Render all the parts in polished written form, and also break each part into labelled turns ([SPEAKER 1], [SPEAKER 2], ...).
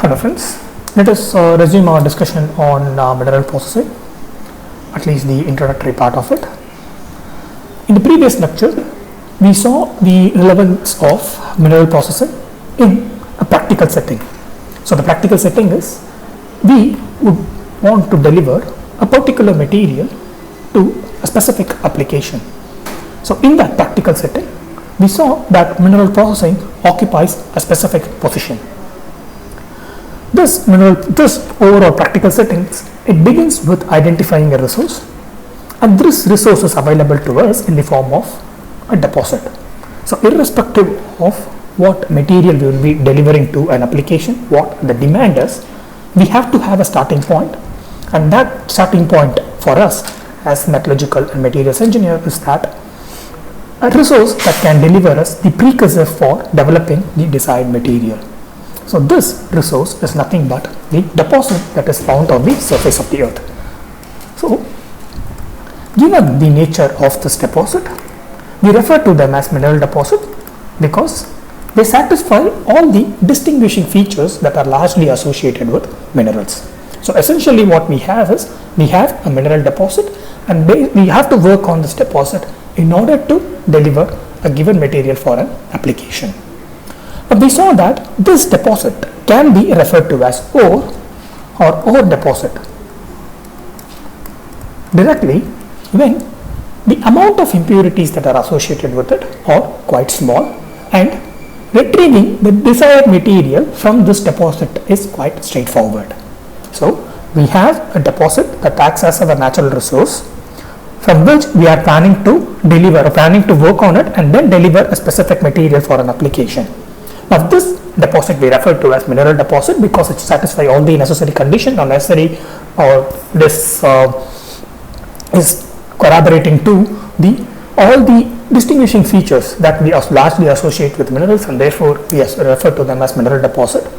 [SPEAKER 1] Hello friends, let us resume our discussion on mineral processing, at least the introductory part of it. In the previous lecture, we saw the relevance of mineral processing in a practical setting. So the practical setting is we would want to deliver a particular material to a specific application. So in that practical setting, we saw that mineral processing occupies a specific position. This overall practical settings, it begins with identifying a resource, and this resource is available to us in the form of a deposit. So irrespective of what material we will be delivering to an application, what the demand is, we have to have a starting point, and that starting point for us as metallurgical and materials engineer is that a resource that can deliver us the precursor for developing the desired material. So this resource is nothing but the deposit that is found on the surface of the earth. So given the nature of this deposit, we refer to them as mineral deposit because they satisfy all the distinguishing features that are largely associated with minerals. So essentially what we have is, we have a mineral deposit and we have to work on this deposit in order to deliver a given material for an application. But we saw that this deposit can be referred to as ore or ore deposit directly when the amount of impurities that are associated with it are quite small, and retrieving the desired material from this deposit is quite straightforward. So we have a deposit that acts as a natural resource from which we are planning to deliver or planning to work on it and then deliver a specific material for an application. Now this deposit we refer to as mineral deposit because it satisfies all the necessary conditions or necessary, or this is corroborating to all the distinguishing features that we largely associate with minerals, and therefore we refer to them as mineral deposit.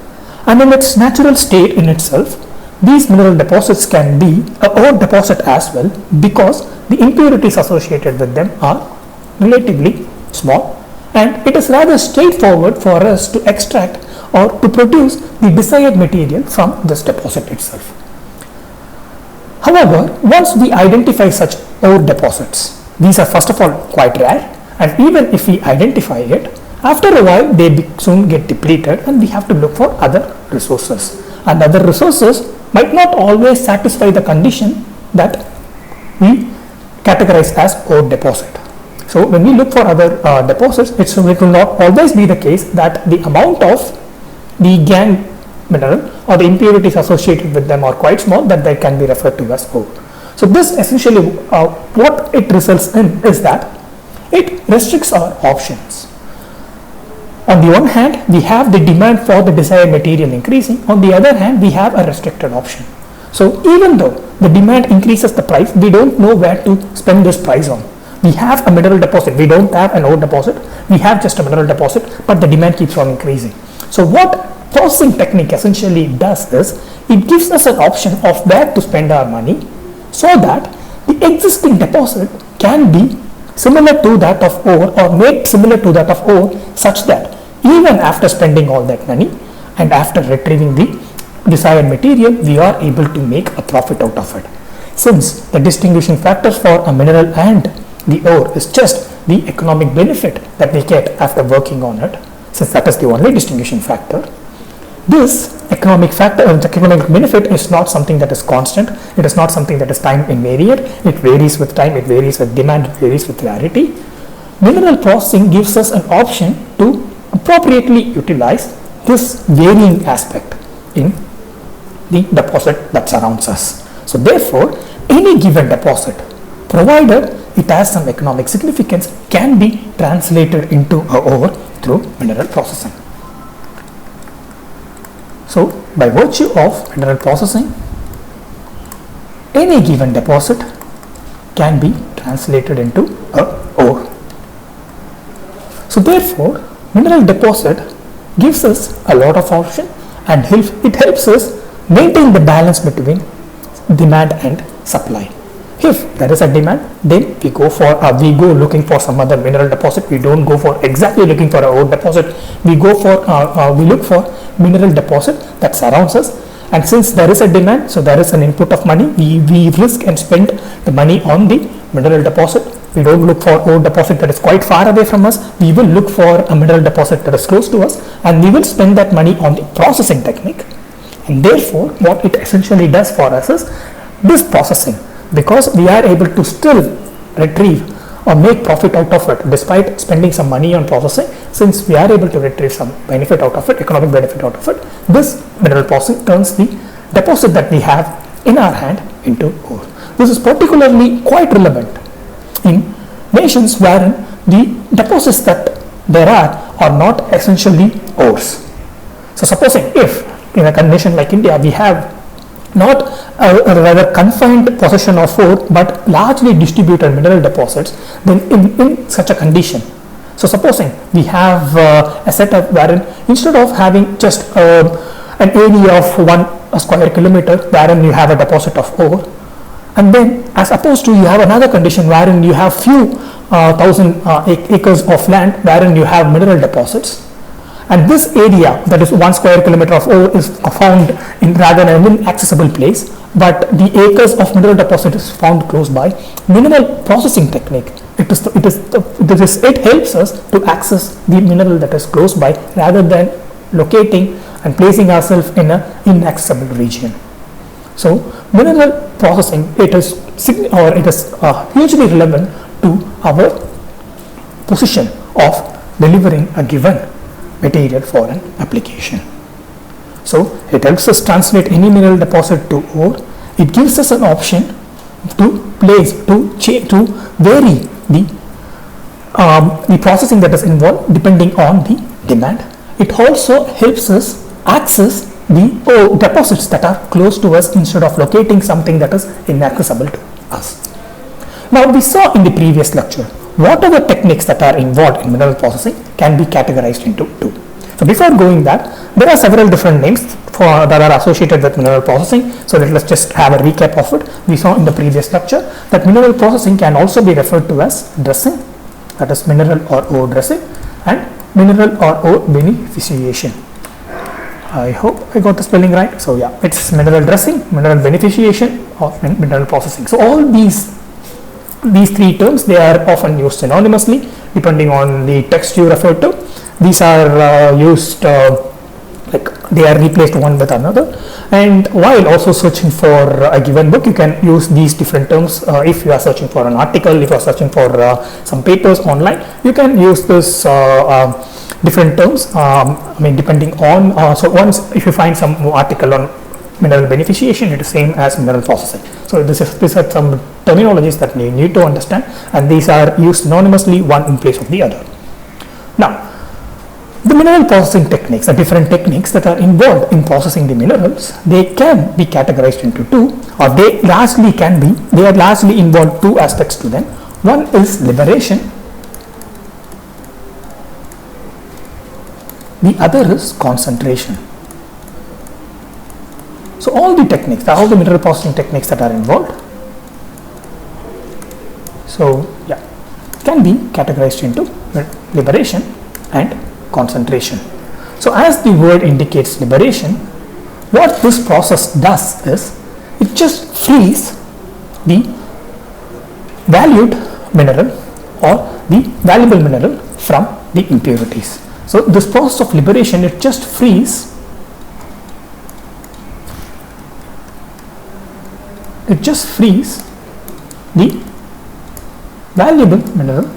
[SPEAKER 1] And in its natural state in itself, these mineral deposits can be a ore deposit as well because the impurities associated with them are relatively small, and it is rather straightforward for us to extract or to produce the desired material from this deposit itself. However, once we identify such ore deposits, these are first of all quite rare, and even if we identify it, after a while they soon get depleted and we have to look for other resources, and other resources might not always satisfy the condition that we categorize as ore deposit. So when we look for other deposits, it will not always be the case that the amount of the gangue mineral or the impurities associated with them are quite small that they can be referred to as ore. So this essentially what it results in is that it restricts our options. On the one hand, we have the demand for the desired material increasing. On the other hand, we have a restricted option. So even though the demand increases the price, we don't know where to spend this price on. We have a mineral deposit, we don't have an ore deposit, we have just a mineral deposit, but the demand keeps on increasing. So what processing technique essentially does is, it gives us an option of where to spend our money so that the existing deposit can be similar to that of ore or made similar to that of ore, such that even after spending all that money and after retrieving the desired material, we are able to make a profit out of it. Since the distinguishing factors for a mineral and the ore is just the economic benefit that we get after working on it, since that is the only distinguishing factor, this economic factor, the economic benefit is not something that is constant, it is not something that is time invariant, it varies with time, it varies with demand, it varies with rarity. Mineral processing gives us an option to appropriately utilize this varying aspect in the deposit that surrounds us. So therefore, any given deposit, provided it has some economic significance, can be translated into a ore through mineral processing. So by virtue of mineral processing, any given deposit can be translated into a ore. So therefore, mineral deposit gives us a lot of option, and it helps us maintain the balance between demand and supply. If there is a demand, then we go looking for some other mineral deposit. We don't go for exactly looking for a ore deposit. We look for mineral deposit that surrounds us. And since there is a demand, so there is an input of money, we risk and spend the money on the mineral deposit. We don't look for ore deposit that is quite far away from us. We will look for a mineral deposit that is close to us, and we will spend that money on the processing technique. And therefore, what it essentially does for us is this processing, because we are able to still retrieve or make profit out of it despite spending some money on processing. Since we are able to retrieve some benefit out of it, economic benefit out of it, this mineral processing turns the deposit that we have in our hand into ore. This is particularly quite relevant in nations wherein the deposits that there are not essentially ores. So supposing if in a nation like India we have not a rather confined possession of ore but largely distributed mineral deposits, then in such a condition, so supposing we have a setup wherein instead of having just an area of 1 square kilometer wherein you have a deposit of ore, and then as opposed to you have another condition wherein you have few thousand acres of land wherein you have mineral deposits, and this area that is 1 square kilometer of ore is found in rather an inaccessible place, but the acres of mineral deposit is found close by. Mineral processing technique, it helps us to access the mineral that is close by rather than locating and placing ourselves in an inaccessible region. So mineral processing, it is hugely relevant to our position of delivering a given material for an application. So it helps us translate any mineral deposit to ore. It gives us an option to place, to vary the processing that is involved depending on the demand. It also helps us access the deposits that are close to us instead of locating something that is inaccessible to us. Now we saw in the previous lecture what are the techniques that are involved in mineral processing can be categorized into two. So before going that, there are several different names that are associated with mineral processing. So let's just have a recap of it. We saw in the previous lecture that mineral processing can also be referred to as dressing, that is mineral or ore dressing, and mineral or ore beneficiation. I hope I got the spelling right. So yeah, it's mineral dressing, mineral beneficiation, or mineral processing. So all these three terms, they are often used synonymously depending on the text you refer to. These are used like they are replaced one with another, and while also searching for a given book, you can use these different terms. If you are searching for an article, if you are searching for some papers online, you can use this different terms. Depending on so once if you find some article on mineral beneficiation, it is same as mineral processing. So these are some terminologies that you need to understand, and these are used synonymously, one in place of the other. Now, the mineral processing techniques, the different techniques that are involved in processing the minerals, they can be categorized into two, or they are largely involved two aspects to them. One is liberation, the other is concentration. So all the techniques, all the mineral processing techniques that are involved, so yeah, can be categorized into liberation and concentration. So as the word indicates, liberation, what this process does is it just frees the valued mineral or the valuable mineral from the impurities. So this process of liberation, it just frees the valuable mineral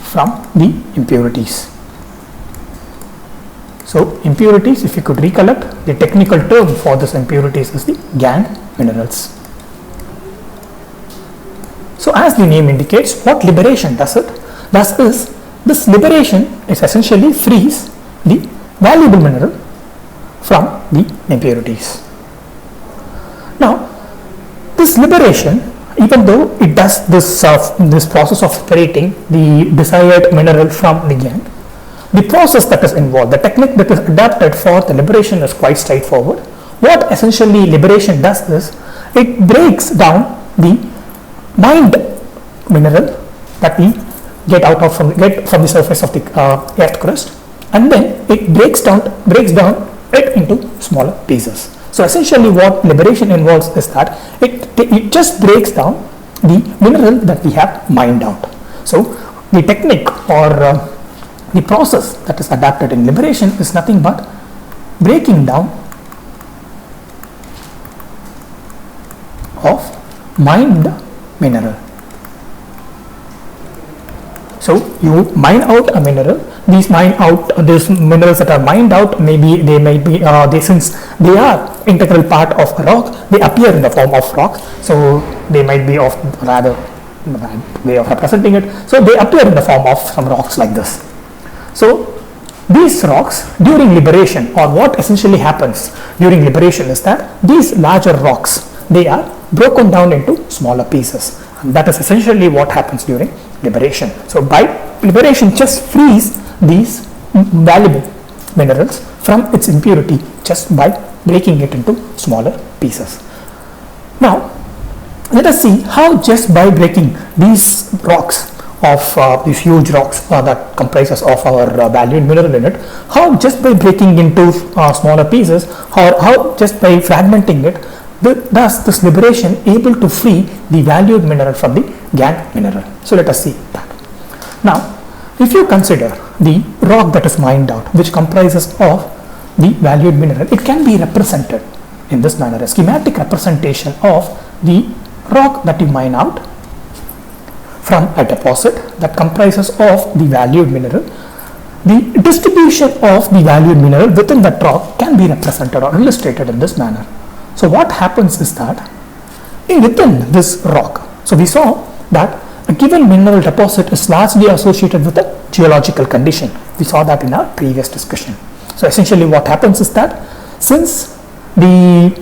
[SPEAKER 1] from the impurities. So impurities, if you could recollect, the technical term for this impurities is the gangue minerals. So as the name indicates, what liberation does is this liberation is essentially frees the valuable mineral from the impurities. Now this liberation, even though it does this process of separating the desired mineral from the gangue, the process that is involved, the technique that is adapted for the liberation is quite straightforward. What essentially liberation does is it breaks down the mined mineral that we get from the surface of the earth crust, and then it breaks down it into smaller pieces. So essentially what liberation involves is that it just breaks down the mineral that we have mined out. So the technique or the process that is adapted in liberation is nothing but breaking down of mined mineral. So you mine out a mineral. These minerals that are mined out, since they are integral part of a rock, they appear in the form of rock. So they might be of rather bad way of representing it. So they appear in the form of some rocks like this. So these rocks during liberation, or what essentially happens during liberation, is that these larger rocks, they are broken down into smaller pieces, and that is essentially what happens during liberation. So by liberation just frees these valuable minerals from its impurity just by breaking it into smaller pieces. Now let us see how just by breaking these rocks of these huge rocks that comprises of our valued mineral in it, how just by breaking into smaller pieces, or how just by fragmenting it, does this liberation able to free the valued mineral from the gangue mineral. So let us see that. Now if you consider the rock that is mined out, which comprises of the valued mineral, it can be represented in this manner, a schematic representation of the rock that you mine out from a deposit that comprises of the valued mineral. The distribution of the valued mineral within that rock can be represented or illustrated in this manner. So what happens is that within this rock, so we saw that a given mineral deposit is largely associated with a geological condition. We saw that in our previous discussion. So essentially what happens is that since the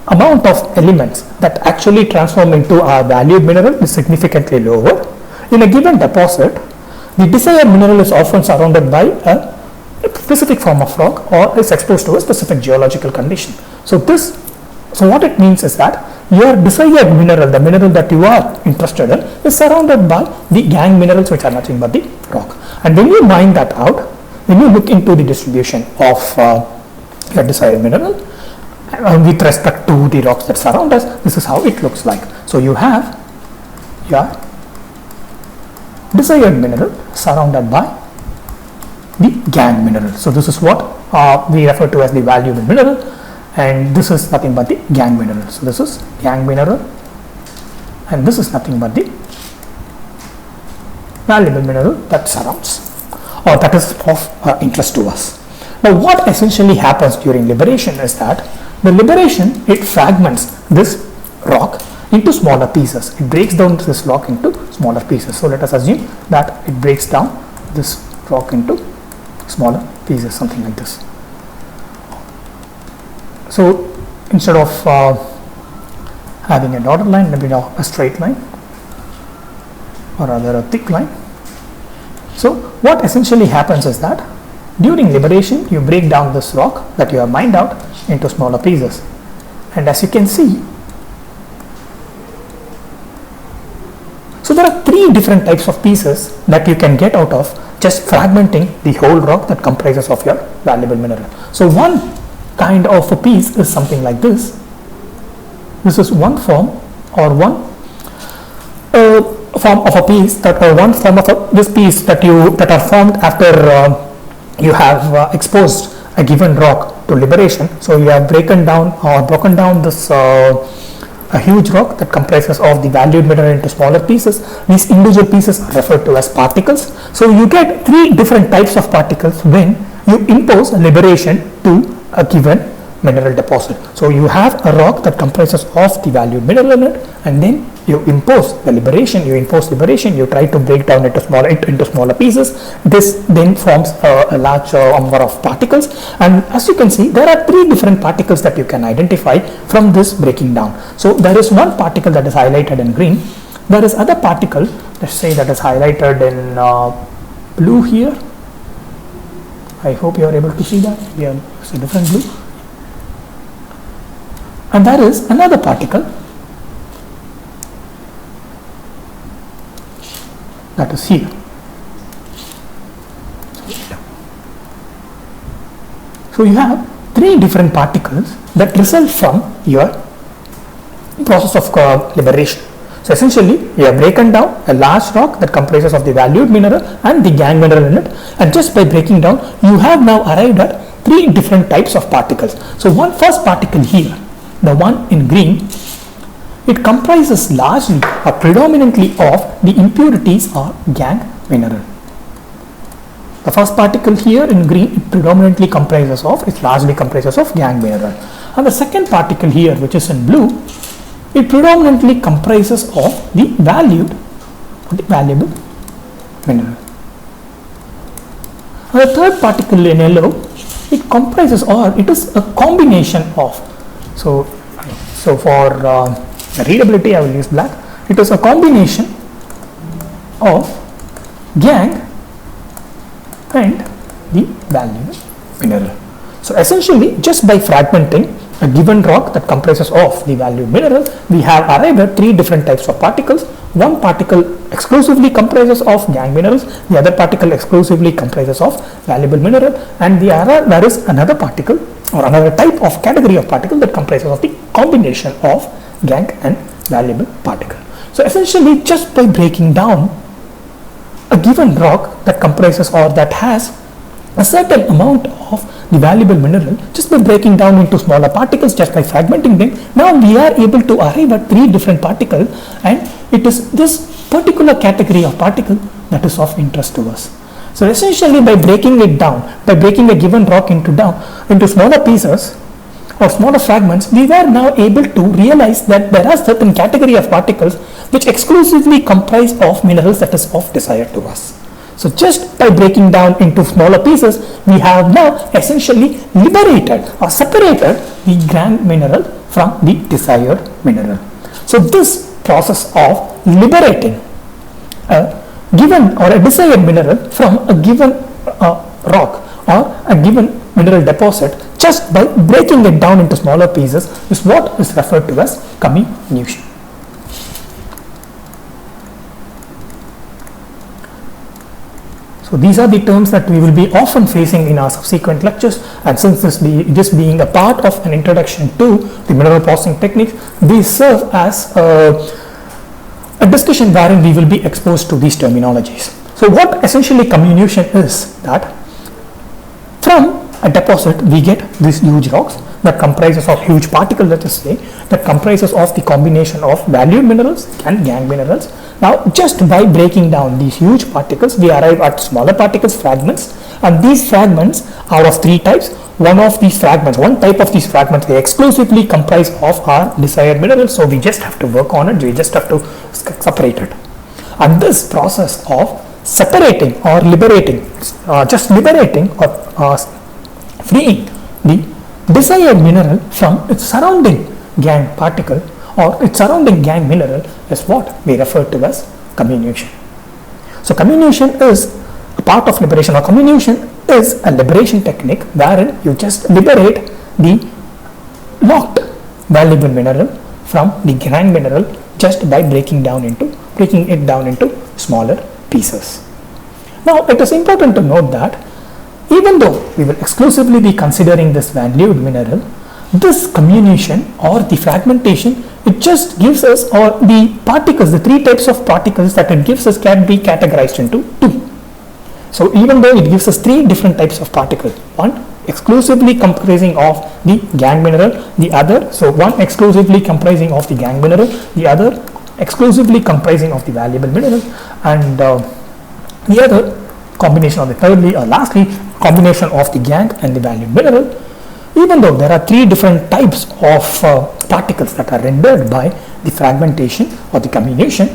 [SPEAKER 1] amount of elements that actually transform into a valued mineral is significantly lower, in a given deposit, the desired mineral is often surrounded by a specific form of rock or is exposed to a specific geological condition. So what it means is that your desired mineral, the mineral that you are interested in, is surrounded by the gangue minerals, which are nothing but the rock. And when you mine that out, when you look into the distribution of your desired mineral with respect to the rocks that surround us, this is how it looks like. So you have your desired mineral surrounded by the gangue mineral. So this is what we refer to as the valuable mineral, and this is nothing but the gangue mineral. So this is gangue mineral, and this is nothing but the valuable mineral that surrounds or that is of interest to us. Now what essentially happens during liberation is that the liberation, it fragments this rock into smaller pieces. It breaks down this rock into smaller pieces. So let us assume that it breaks down this rock into smaller pieces, something like this. So instead of having a dotted line, maybe now a straight line, or rather a thick line. So what essentially happens is that during liberation, you break down this rock that you have mined out into smaller pieces, and as you can see, so there are three different types of pieces that you can get out of just fragmenting the whole rock that comprises of your valuable mineral. So one kind of a piece is something like this. This is one form or one form of a piece that, or one form of this piece that are formed after you have exposed a given rock to liberation. So you have broken down this a huge rock that comprises of the valued mineral into smaller pieces. These individual pieces are referred to as particles. So you get three different types of particles when you impose liberation to a given mineral deposit. So you have a rock that comprises of the valued mineral in it, and then you impose liberation, you try to break down into smaller pieces. This then forms a large number of particles, and as you can see, there are three different particles that you can identify from this breaking down. So there is one particle that is highlighted in green. There is other particle, let's say, that is highlighted in blue here. I hope you are able to see that. Yeah, it's a different blue. And there is another particle that is here. So you have three different particles that result from your process of liberation. So essentially, you have broken down a large rock that comprises of the valued mineral and the gangue mineral in it, and just by breaking down, you have now arrived at three different types of particles. So one first particle here, the one in green, it comprises largely or predominantly of the impurities or gangue mineral. The first particle here in green, it predominantly comprises of, it largely comprises of gangue mineral. And the second particle here, which is in blue, it predominantly comprises of the valued or the valuable mineral. And the third particle in yellow, it comprises, or it is a combination of, so for readability I will use black, it is a combination of gangue and the valuable mineral. So essentially, just by fragmenting a given rock that comprises of the valued mineral, we have arrived at three different types of particles. One particle exclusively comprises of gangue minerals, the other particle exclusively comprises of valuable mineral, and there is another particle or another type of category of particle that comprises of the combination of gangue and valuable particle. So essentially, just by breaking down a given rock that comprises or that has a certain amount of the valuable mineral, just by breaking down into smaller particles, just by fragmenting them, now we are able to arrive at three different particles, and it is this particular category of particle that is of interest to us. So essentially, by breaking it down, by breaking a given rock into smaller pieces or smaller fragments, we were now able to realize that there are certain category of particles which exclusively comprise of minerals that is of desire to us. So just by breaking down into smaller pieces, we have now essentially liberated or separated the gangue mineral from the desired mineral. So this process of liberating a given or a desired mineral from a given rock or a given mineral deposit, just by breaking it down into smaller pieces, is what is referred to as comminution. So these are the terms that we will be often facing in our subsequent lectures, and since this being a part of an introduction to the mineral processing techniques, these serve as a discussion wherein we will be exposed to these terminologies. So what essentially comminution is, that from a deposit we get these huge rocks that comprises of huge particles, let us say, that comprises of the combination of valued minerals and gangue minerals. Now just by breaking down these huge particles, we arrive at smaller particles, fragments, and these fragments are of three types. One type of these fragments, they exclusively comprise of our desired minerals, so we just have to work on it, we just have to separate it. And this process of separating or liberating, freeing the desired mineral from its surrounding gangue particle or its surrounding gangue mineral is what we refer to as comminution. So comminution is a part of liberation, or comminution is a liberation technique wherein you just liberate the locked valuable mineral from the gangue mineral just by breaking it down into smaller pieces. Now it is important to note that even though we will exclusively be considering this valued mineral, this comminution or the fragmentation, it just gives us, or the particles, the three types of particles that it gives us can be categorized into two. So even though it gives us three different types of particles, one exclusively comprising of the gangue mineral, the other, so one exclusively comprising of the gangue mineral, the other exclusively comprising of the valuable mineral, and the other combination, or the thirdly or lastly combination of the gangue and the valued mineral. Even though there are three different types of particles that are rendered by the fragmentation or the comminution,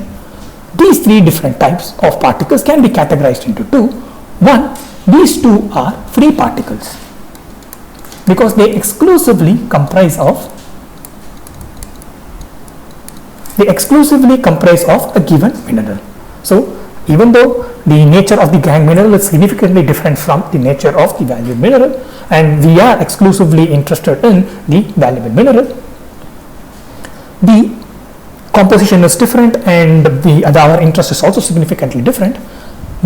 [SPEAKER 1] these three different types of particles can be categorized into two. One, these two are free particles because they exclusively comprise of a given mineral. So even though the nature of the gangue mineral is significantly different from the nature of the valued mineral, and we are exclusively interested in the valuable mineral, the composition is different and our interest is also significantly different,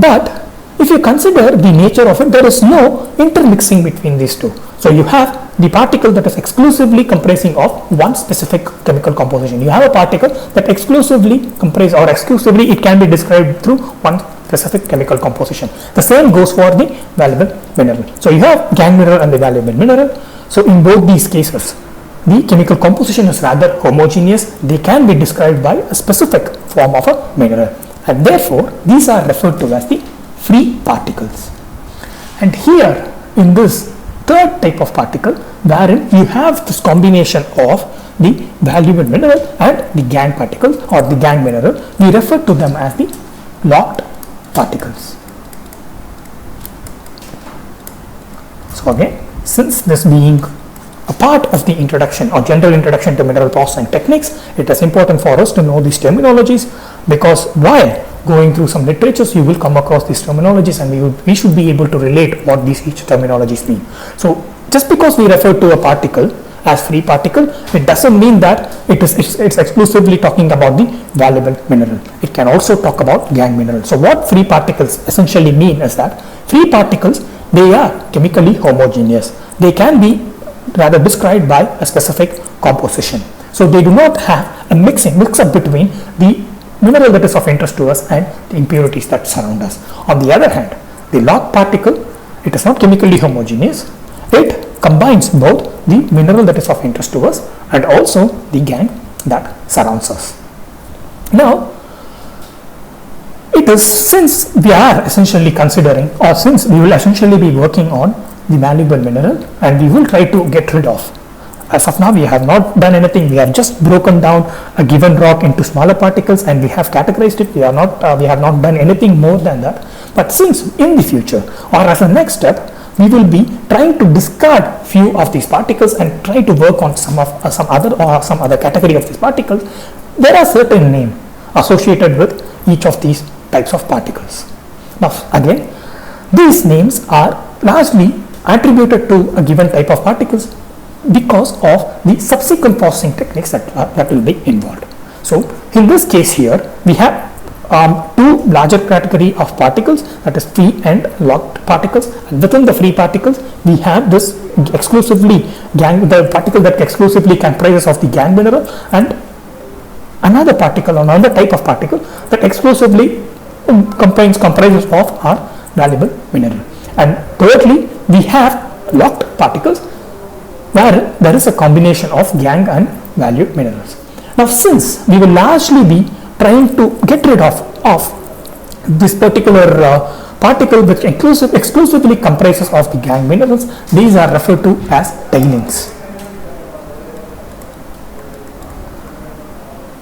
[SPEAKER 1] but if you consider the nature of it, there is no intermixing between these two. So you have the particle that is exclusively comprising of one specific chemical composition. You have a particle that exclusively comprises, or exclusively it can be described through one specific chemical composition. The same goes for the valuable mineral. So you have gangue mineral and the valuable mineral. So in both these cases, the chemical composition is rather homogeneous. They can be described by a specific form of a mineral, and therefore these are referred to as the free particles. And here in this third type of particle, wherein you have this combination of the valuable mineral and the gangue particles or the gangue mineral, we refer to them as the locked particles. So again, since this being a part of the introduction or general introduction to mineral processing techniques, it is important for us to know these terminologies, because while going through some literatures you will come across these terminologies, and we should be able to relate what these each terminologies mean. So just because we refer to a particle as free particle, it doesn't mean that it's exclusively talking about the valuable mineral. It can also talk about gangue mineral. So what free particles essentially mean is that free particles, they are chemically homogeneous. They can be rather described by a specific composition. So they do not have a mix up between the mineral that is of interest to us and the impurities that surround us. On the other hand, the locked particle, it is not chemically homogeneous. It combines both the mineral that is of interest to us and also the gangue that surrounds us. Now, it is, since we are essentially considering, or since we will essentially be working on the valuable mineral, and we will try to get rid of. As of now, we have not done anything. We have just broken down a given rock into smaller particles and we have categorized it. We have not done anything more than that. But since in the future, or as a next step, we will be trying to discard few of these particles and try to work on some other category of these particles. There are certain names associated with each of these types of particles. Now again, these names are largely attributed to a given type of particles because of the subsequent processing techniques that will be involved. So in this case here, we have two larger category of particles, that is free and locked particles. And within the free particles, we have this the particle that exclusively comprises of the gangue mineral, and another type of particle that exclusively comprises of our valuable mineral. And thirdly, we have locked particles where there is a combination of gangue and valued minerals. Now, since we will largely be trying to get rid of this particular particle which exclusively comprises of the gangue minerals, these are referred to as tailings.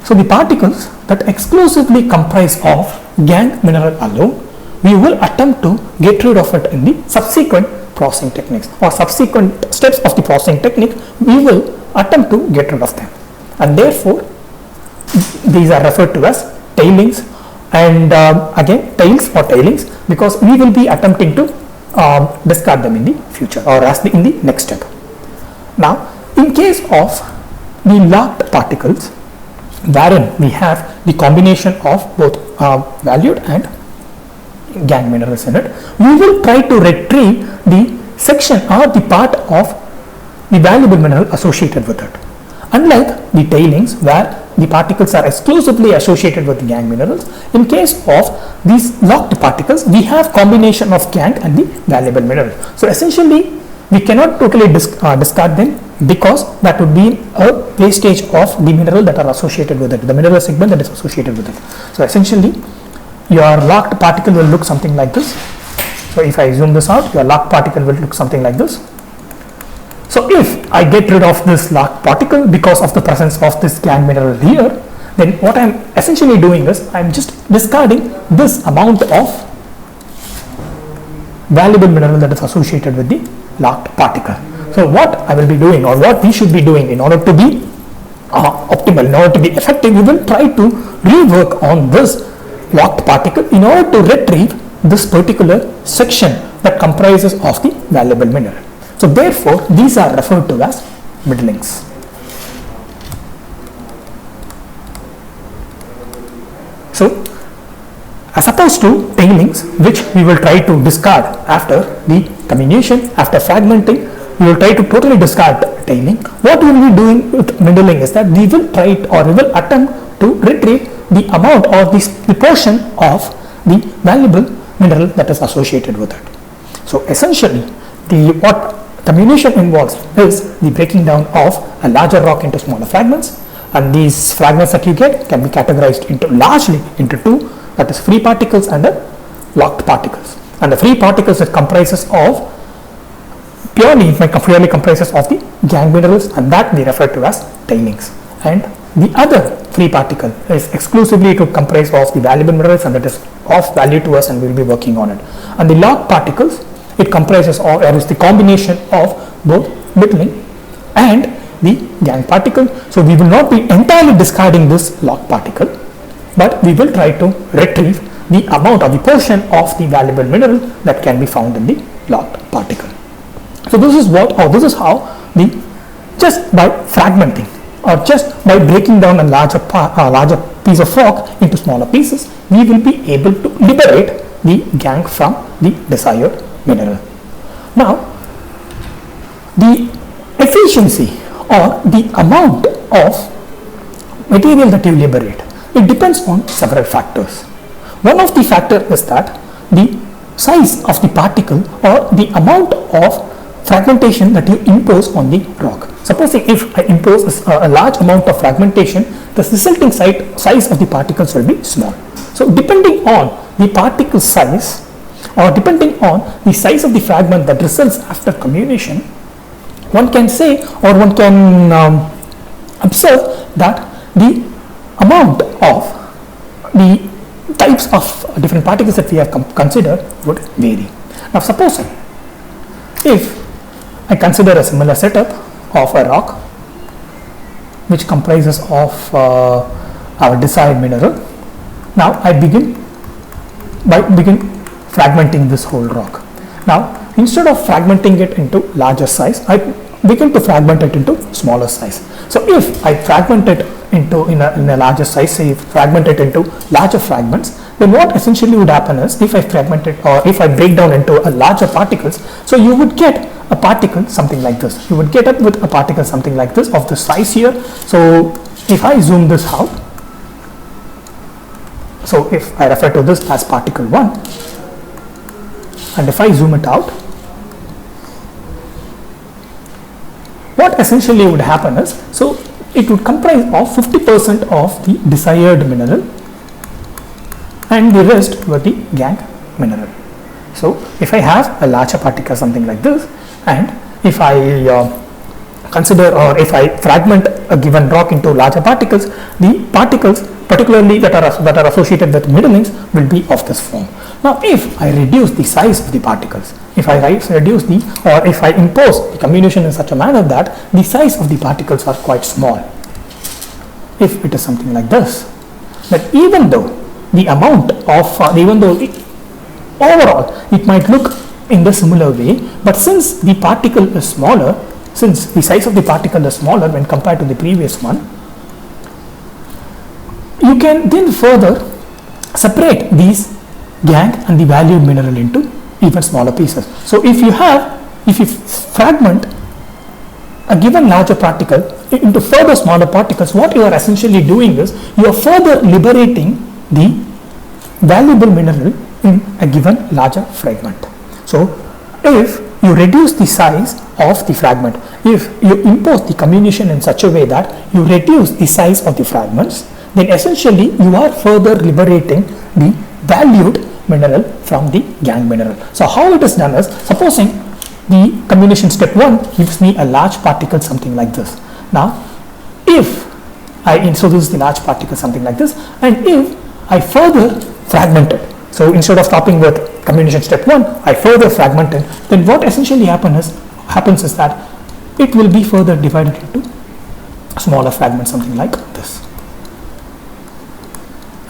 [SPEAKER 1] So the particles that exclusively comprise of gangue mineral alone, we will attempt to get rid of it in the subsequent processing techniques, or subsequent steps of the processing technique. We will attempt to get rid of them, and therefore these are referred to as tailings. And again, tails or tailings, because we will be attempting to discard them in the future, or in the next step. Now, in case of the locked particles, wherein we have the combination of both valued and gangue minerals in it, we will try to retrieve the section or the part of the valuable mineral associated with it. Unlike the tailings, where the particles are exclusively associated with the gangue minerals, in case of these locked particles, we have combination of gangue and the valuable mineral. So essentially, we cannot totally discard them, because that would be a wastage of the mineral that are associated with it, the mineral segment that is associated with it. So essentially, your locked particle will look something like this. So if I zoom this out, your locked particle will look something like this. So if I get rid of this locked particle because of the presence of this gangue mineral here, then what I am essentially doing is I am just discarding this amount of valuable mineral that is associated with the locked particle. So what I will be doing, or what we should be doing in order to be optimal, in order to be effective, we will try to rework on this locked particle in order to retrieve this particular section that comprises of the valuable mineral. So therefore, these are referred to as middlings. So as opposed to tailings, which we will try to discard after the comminution, after fragmenting. We will try to totally discard tailing. What we will be doing with middling is that we will try or we will attempt to retrieve the amount or the portion of the valuable mineral that is associated with it. So essentially, what comminution involves is the breaking down of a larger rock into smaller fragments, and these fragments that you get can be categorized into largely into two, that is free particles and the locked particles. And the free particles, it comprises of purely comprises of the gangue minerals, and that we refer to as tailings. And the other free particle is exclusively to comprise of the valuable minerals, and that is of value to us, and we will be working on it. And the locked particles, it comprises of, or is the combination of both middling and the gangue particle. So we will not be entirely discarding this locked particle, but we will try to retrieve the amount or the portion of the valuable mineral that can be found in the locked particle. So this is what, or this is how just by fragmenting or just by breaking down a larger piece of rock into smaller pieces, we will be able to liberate the gangue from the desired mineral. Now, the efficiency or the amount of material that you liberate, it depends on several factors. One of the factors is that the size of the particle or the amount of fragmentation that you impose on the rock. Supposing if I impose a large amount of fragmentation, the resulting size of the particles will be small. So depending on the particle size or depending on the size of the fragment that results after comminution, one can say or one can observe that the amount of the types of different particles that we have considered would vary. Now supposing if I consider a similar setup of a rock which comprises of our desired mineral. Now I begin fragmenting this whole rock. Now instead of fragmenting it into larger size, I begin to fragment it into smaller size. So if I fragment it into in a larger size, say fragment it into larger fragments, then what essentially would happen is if I fragment it or if I break down into a larger particles, so you would get a particle something like this. You would get up with a particle something like this of the size here. So if I zoom this out, so if I refer to this as particle 1, and if I zoom it out, what essentially would happen is, so it would comprise of 50% of the desired mineral and the rest were the gangue mineral. So if I have a larger particle something like this, and if I consider or if I fragment a given rock into larger particles, the particles particularly that are associated with middlings will be of this form. Now if I reduce the size of the particles, if I reduce or if I impose the comminution in such a manner that the size of the particles are quite small, if it is something like this, that even though the amount of overall it might look in the similar way, but since the particle is smaller, since the size of the particle is smaller when compared to the previous one, you can then further separate these gangue and the valued mineral into even smaller pieces. So if you fragment a given larger particle into further smaller particles, what you are essentially doing is you are further liberating the valuable mineral in a given larger fragment. So if you reduce the size of the fragment, if you impose the comminution in such a way that you reduce the size of the fragments, then essentially you are further liberating the valued mineral from the gangue mineral. So how it is done is, supposing the comminution step 1 gives me a large particle something like this. Now if so this is the large particle something like this, and if I further fragment it, so instead of stopping with comminution step 1, I further fragment it, then what essentially happens is that it will be further divided into smaller fragments something like this.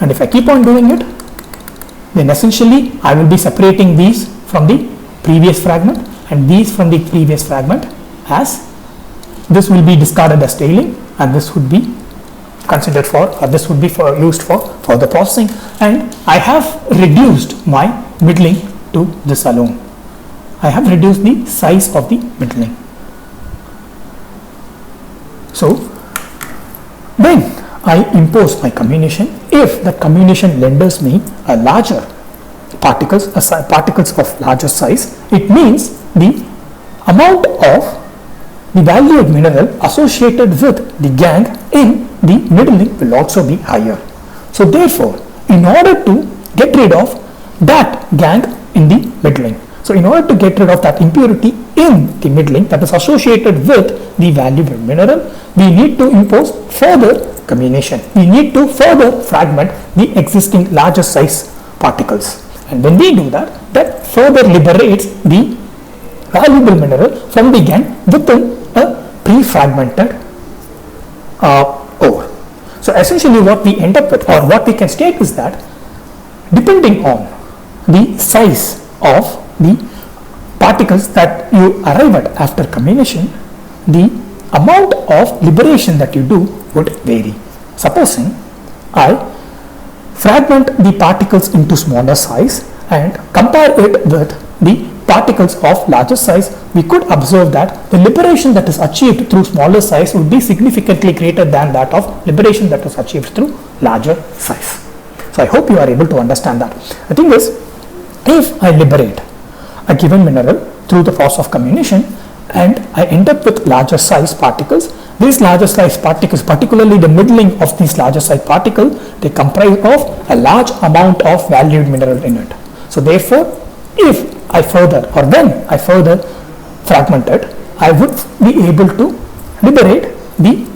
[SPEAKER 1] And if I keep on doing it, then essentially I will be separating these from the previous fragment and these from the previous fragment, as this will be discarded as tailing and this would be considered for, or this would be used for further processing, and I have reduced my middling to this alone. I have reduced the size of the middling. So when I impose my comminution, if that comminution renders me a larger particles of larger size, it means the amount of the valued mineral associated with the gangue in the middling will also be higher. So therefore, in order to get rid of that gangue in the middling, so in order to get rid of that impurity in the middling that is associated with the valuable mineral, we need to impose further comminution. We need to further fragment the existing larger size particles. And when we do that, that further liberates the valuable mineral from the gangue within a pre-fragmented ore. So essentially what we end up with, or what we can state, is that depending on the size of the particles that you arrive at after comminution, the amount of liberation that you do would vary. Supposing I fragment the particles into smaller size and compare it with the particles of larger size, we could observe that the liberation that is achieved through smaller size would be significantly greater than that of liberation that is achieved through larger size. So I hope you are able to understand that. The thing is, if I liberate a given mineral through the process of comminution and I end up with larger size particles, these larger size particles, particularly the middling of these larger size particles, they comprise of a large amount of valued mineral in it. So therefore, if I further, or when I further fragment it, I would be able to liberate the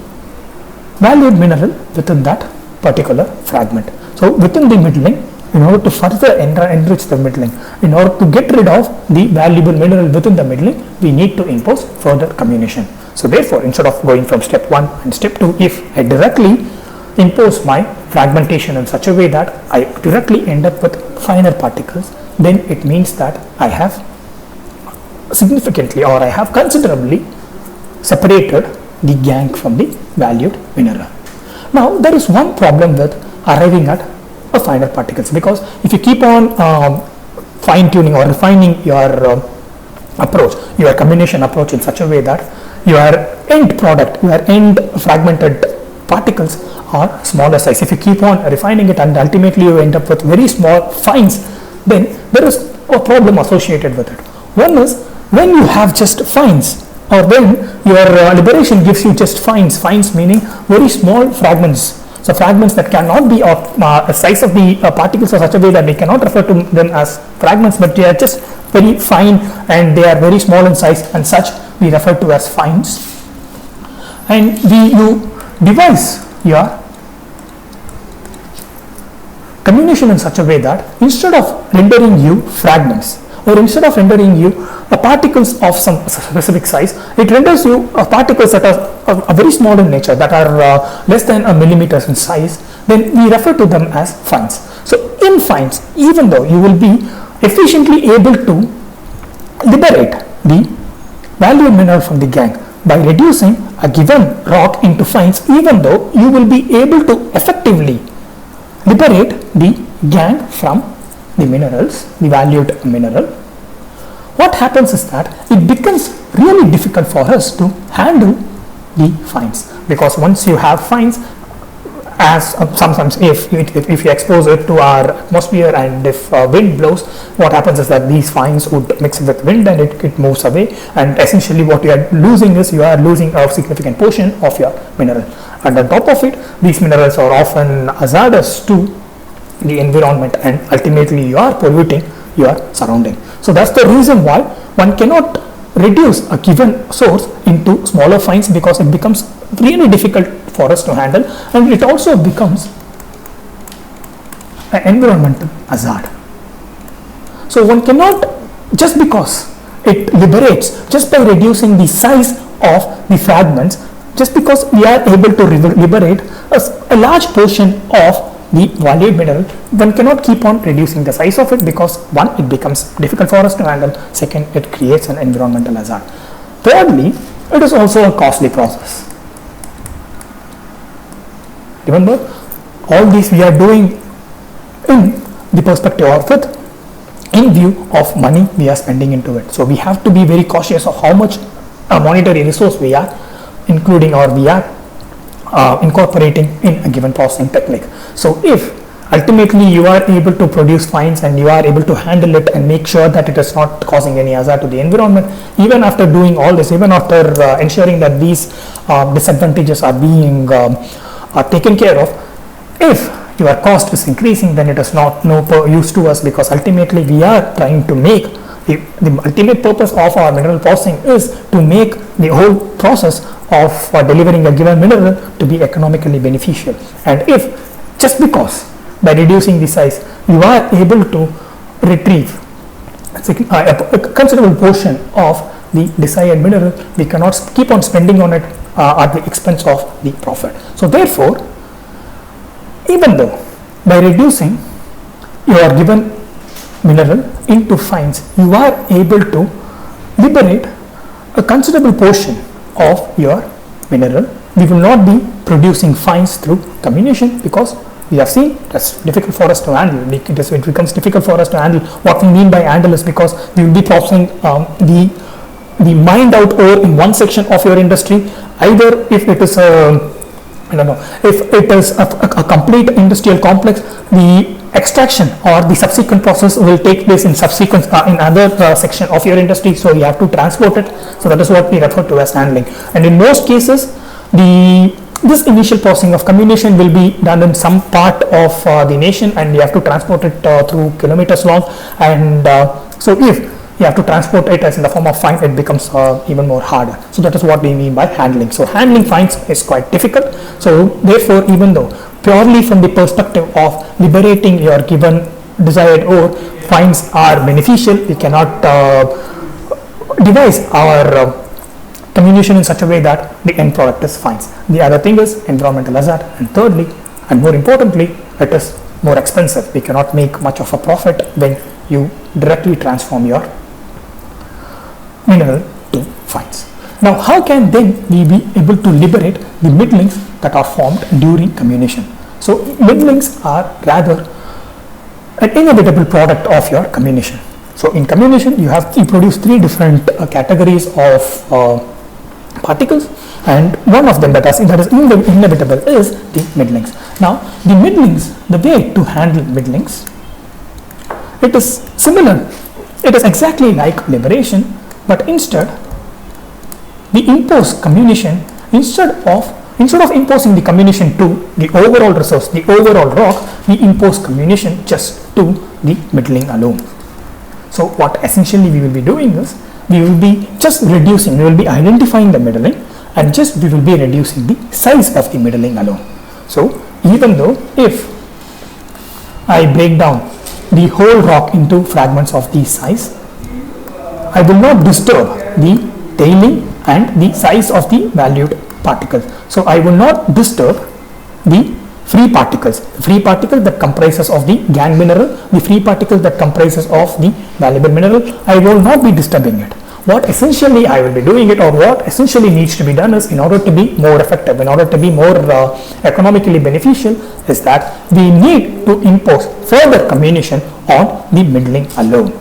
[SPEAKER 1] valued mineral within that particular fragment. So within the middling, in order to further enrich the middling, in order to get rid of the valuable mineral within the middling, we need to impose further comminution. So therefore, instead of going from step 1 and step 2, if I directly impose my fragmentation in such a way that I directly end up with finer particles, then it means that I have significantly, or I have considerably separated the gangue from the valued mineral. Now there is one problem with arriving at a finer particles, because if you keep on fine tuning or refining your approach, your comminution approach in such a way that your end product, your end fragmented particles are smaller size, if you keep on refining it and ultimately you end up with very small fines, then there is a problem associated with it. One is when you have just fines, or when your liberation gives you just fines meaning very small fragments. So fragments that cannot be of the size of the particles in such a way that we cannot refer to them as fragments, but they are just very fine and they are very small in size, and such we refer to as fines. And you devise your comminution in such a way that instead of rendering you fragments, or instead of rendering you particles of some specific size, it renders you particles that are very small in nature, that are less than a millimeters in size, then we refer to them as fines. So in fines, even though you will be efficiently able to liberate the valued mineral from the gangue by reducing a given rock into fines, even though you will be able to effectively liberate the gangue from the minerals, the valued mineral, what happens is that it becomes really difficult for us to handle the fines, because once you have fines, as sometimes if you expose it to our atmosphere and if wind blows, what happens is that these fines would mix with wind and it moves away, and essentially what you are losing is you are losing a significant portion of your mineral, and on top of it these minerals are often hazardous to the environment and ultimately you are polluting your surrounding. So that's the reason why one cannot reduce a given source into smaller fines, because it becomes really difficult for us to handle, and it also becomes an environmental hazard. So one cannot, just because it liberates, just by reducing the size of the fragments, just because we are able to liberate a large portion of the valued mineral, one cannot keep on reducing the size of it, because one, it becomes difficult for us to handle, second, it creates an environmental hazard, thirdly, it is also a costly process. Remember, all these we are doing in the perspective of it, in view of money we are spending into it. So we have to be very cautious of how much monetary resource we are including or we are incorporating in a given processing technique. So if ultimately you are able to produce fines and you are able to handle it and make sure that it is not causing any hazard to the environment, even after doing all this, even after ensuring that these disadvantages are being taken care of, if your cost is increasing, then it is not no use to us, because ultimately we are trying to make the ultimate purpose of our mineral processing is to make the whole process of delivering a given mineral to be economically beneficial. And if just because by reducing the size you are able to retrieve a considerable portion of the desired mineral, we cannot keep on spending on it at the expense of the profit. So therefore, even though by reducing your given mineral into fines, you are able to liberate a considerable portion of your mineral, we will not be producing fines through comminution, because we have seen that's difficult for us to handle. It becomes difficult for us to handle. What we mean by handle is because we will be processing the mined out ore in one section of your industry, either if it is if it is a complete industrial complex, the extraction or the subsequent process will take place in subsequent in other section of your industry, so you have to transport it. So that is what we refer to as handling. And in most cases, this initial processing of comminution will be done in some part of the nation, and you have to transport it through kilometers long, and so if you have to transport it as in the form of fine, it becomes even more harder. So that is what we mean by handling. So handling fines is quite difficult. So therefore, even though purely from the perspective of liberating your given desired ore, fines are beneficial, we cannot devise our comminution in such a way that the end product is fines. The other thing is environmental hazard, and thirdly and more importantly, it is more expensive. We cannot make much of a profit when you directly transform your mineral to fines. Now, how can then we be able to liberate the middlings that are formed during comminution? So middlings are rather an inevitable product of your comminution. So in comminution, you produce three different categories of particles, and one of them that is inevitable is the middlings. Now, the middlings, the way to handle middlings, it is similar. It is exactly like liberation, but instead we impose comminution instead of imposing the comminution to the overall resource, the overall rock, we impose comminution just to the middling alone. So what essentially we will be doing is we will be just reducing, we will be identifying the middling, and just we will be reducing the size of the middling alone. So even though if I break down the whole rock into fragments of the size, I will not disturb the tailing and the size of the valued particles. So I will not disturb the free particles. The free particle that comprises of the gangue mineral, the free particle that comprises of the valuable mineral, I will not be disturbing it. What essentially I will be doing it, or what essentially needs to be done is, in order to be more effective, in order to be more economically beneficial, is that we need to impose further comminution on the middling alone.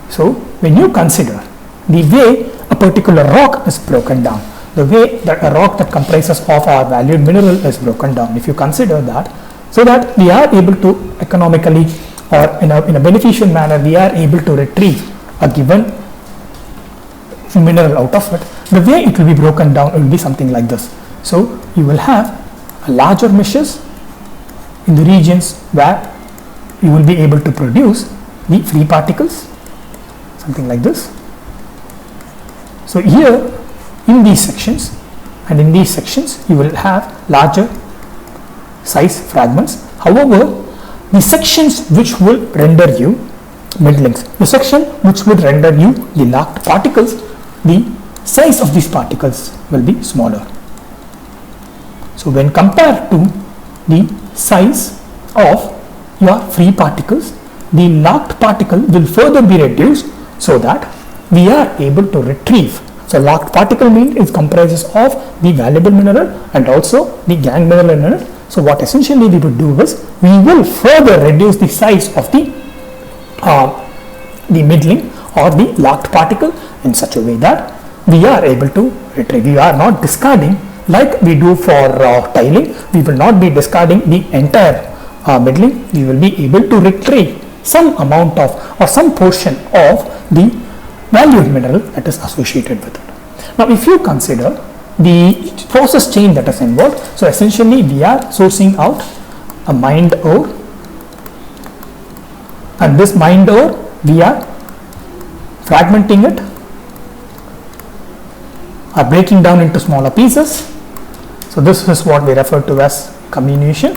[SPEAKER 1] So when you consider the way a particular rock is broken down, the way that a rock that comprises of our valued mineral is broken down, if you consider that, so that we are able to economically or in a beneficial manner, we are able to retrieve a given mineral out of it, the way it will be broken down, it will be something like this. So you will have a larger meshes in the regions where you will be able to produce the free particles, something like this. So here in these sections, and in these sections you will have larger size fragments. However, the sections which will render you middlings, the section which would render you the locked particles, the size of these particles will be smaller. So when compared to the size of your free particles, the locked particle will further be reduced, so that we are able to retrieve So locked particle mean it comprises of the valuable mineral and also the gangue mineral in it. So what essentially we would do is we will further reduce the size of the middling or the locked particle in such a way that we are able to retrieve. We are not discarding like we do for tiling. We will not be discarding the entire middling. We will be able to retrieve some amount of or some portion of the valued mineral that is associated with it. Now if you consider the process chain that is involved, so essentially we are sourcing out a mined ore, and this mined ore we are fragmenting it or breaking down into smaller pieces. So this is what we refer to as comminution,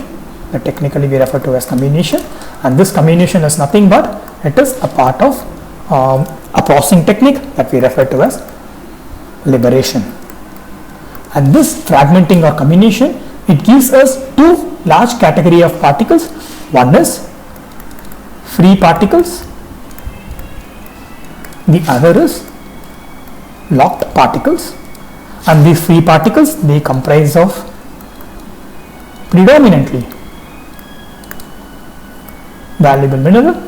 [SPEAKER 1] that technically we refer to as comminution, and this comminution is nothing but it is a part of a processing technique that we refer to as liberation. And this fragmenting or comminution, it gives us two large category of particles. One is free particles, the other is locked particles, and these free particles they comprise of predominantly valuable mineral.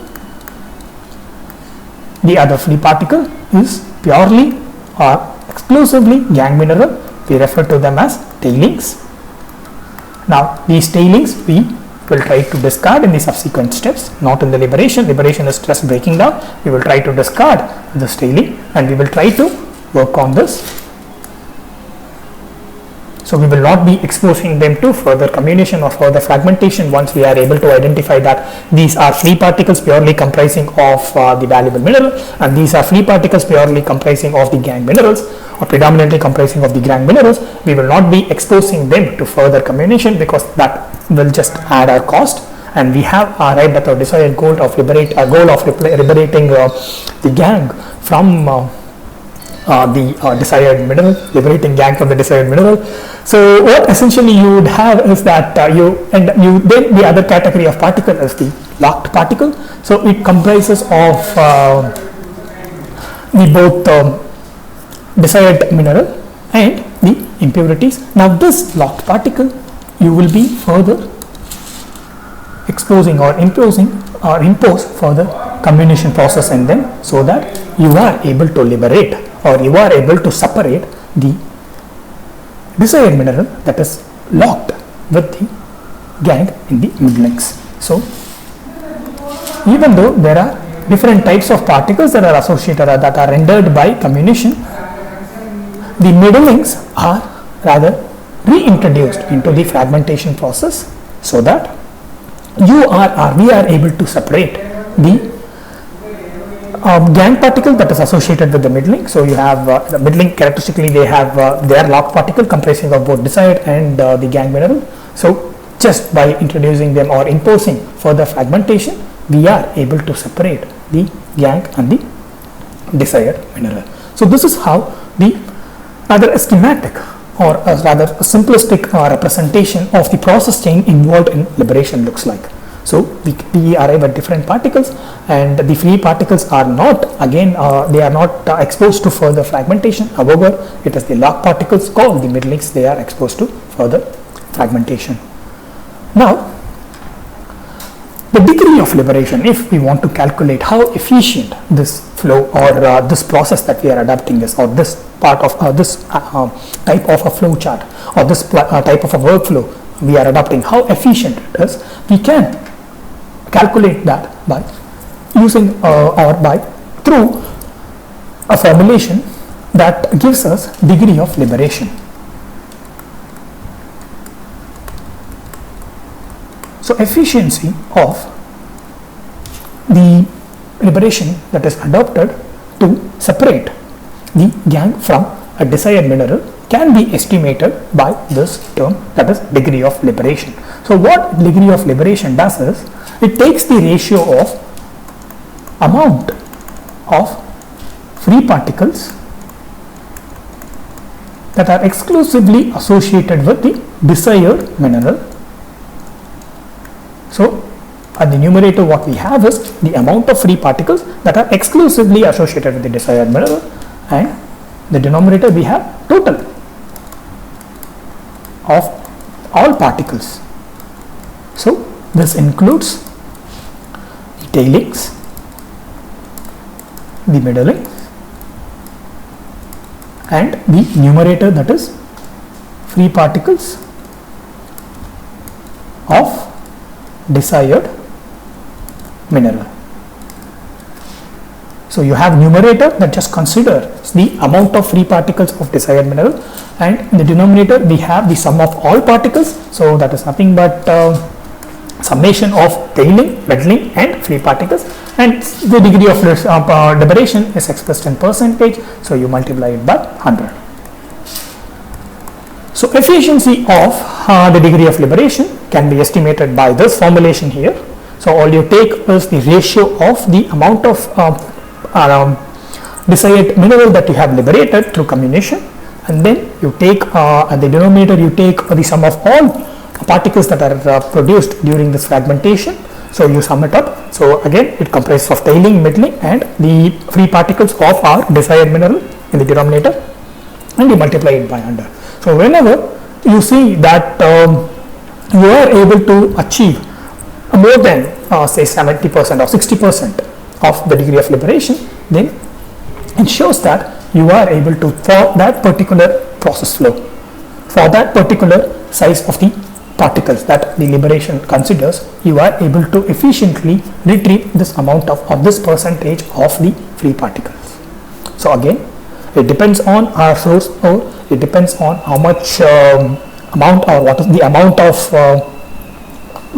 [SPEAKER 1] The other free particle is purely or exclusively gangue mineral. We refer to them as tailings. Now these tailings we will try to discard in the subsequent steps, not in the liberation. Liberation is just breaking down. We will try to discard this tailing and we will try to work on this. So we will not be exposing them to further comminution or further fragmentation once we are able to identify that these are free particles purely comprising of the valuable mineral, and these are free particles purely comprising of the gangue minerals or predominantly comprising of the gangue minerals. We will not be exposing them to further comminution because that will just add our cost, and we have arrived at our desired goal of liberating the gangue from the desired mineral, liberating gangue from the desired mineral. So what essentially you would have is that then the other category of particle is the locked particle. So it comprises of the both desired mineral and the impurities. Now this locked particle you will be further exposing or impose further comminution process in them, so that you are able to liberate or you are able to separate the desired mineral that is locked with the gangue in the middlings. So even though there are different types of particles that are associated or that are rendered by comminution, the middlings are rather reintroduced into the fragmentation process, so that we are able to separate the gangue particle that is associated with the middling. So you have the middling characteristically they have their locked particle comprising of both desired and the gangue mineral. So just by introducing them or imposing further fragmentation, we are able to separate the gangue and the desired mineral. So this is how the rather schematic or rather a simplistic representation of the process chain involved in liberation looks like. So we arrive at different particles, and the free particles are not they are not exposed to further fragmentation. However, it is the locked particles called the middlings, they are exposed to further fragmentation. Now the degree of liberation, if we want to calculate how efficient this flow or this process that we are adapting is, or this part of this type of a flow chart or this type of a workflow we are adopting, how efficient it is, we can calculate that by using through a formulation that gives us degree of liberation. So efficiency of the liberation that is adopted to separate the gangue from a desired mineral can be estimated by this term, that is degree of liberation. So what degree of liberation does is it takes the ratio of amount of free particles that are exclusively associated with the desired mineral. So at the numerator what we have is the amount of free particles that are exclusively associated with the desired mineral, and the denominator we have total of all particles. So this includes the tailings, the middling, and the numerator, that is free particles of desired mineral. So you have numerator that just considers the amount of free particles of desired mineral, and in the denominator we have the sum of all particles. So that is nothing but summation of tailing, middling and free particles, and the degree of liberation is expressed in percentage, so you multiply it by 100. So efficiency of the degree of liberation can be estimated by this formulation here. So all you take is the ratio of the amount of desired mineral that you have liberated through comminution, and then you take at the denominator you take the sum of all particles that are produced during this fragmentation. So you sum it up. So again it comprises of tailing, middling and the free particles of our desired mineral in the denominator, and you multiply it by 100. So whenever you see that you are able to achieve more than say 70% or 60% of the degree of liberation, then it shows that you are able to, for that particular process flow, for that particular size of the particles that the liberation considers, you are able to efficiently retrieve this amount of or this percentage of the free particles. So again, it depends on our source, or it depends on how much amount or what is the amount of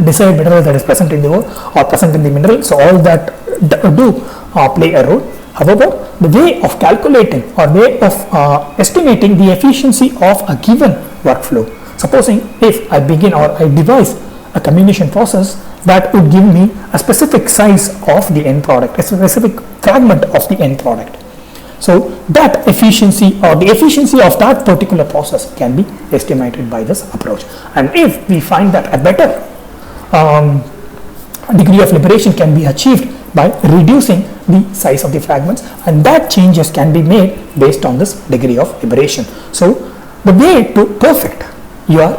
[SPEAKER 1] desired mineral that is present in the ore or present in the mineral. So all that do play a role. However, the way of calculating or way of estimating the efficiency of a given workflow, supposing if I begin or I devise a comminution process that would give me a specific size of the end product, a specific fragment of the end product. So that efficiency or the efficiency of that particular process can be estimated by this approach. And if we find that a better degree of liberation can be achieved by reducing the size of the fragments, and that changes can be made based on this degree of liberation. So the way to perfect your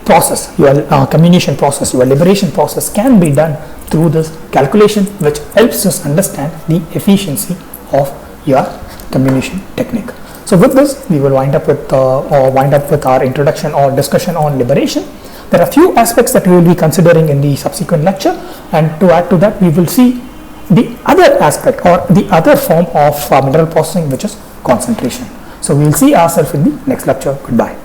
[SPEAKER 1] process, your comminution process, your liberation process can be done through this calculation, which helps us understand the efficiency of your comminution technique. So with this, we will wind up with our introduction or discussion on liberation. There are few aspects that we will be considering in the subsequent lecture, and to add to that, we will see the other aspect or the other form of mineral processing, which is concentration. So we will see ourselves in the next lecture. Goodbye.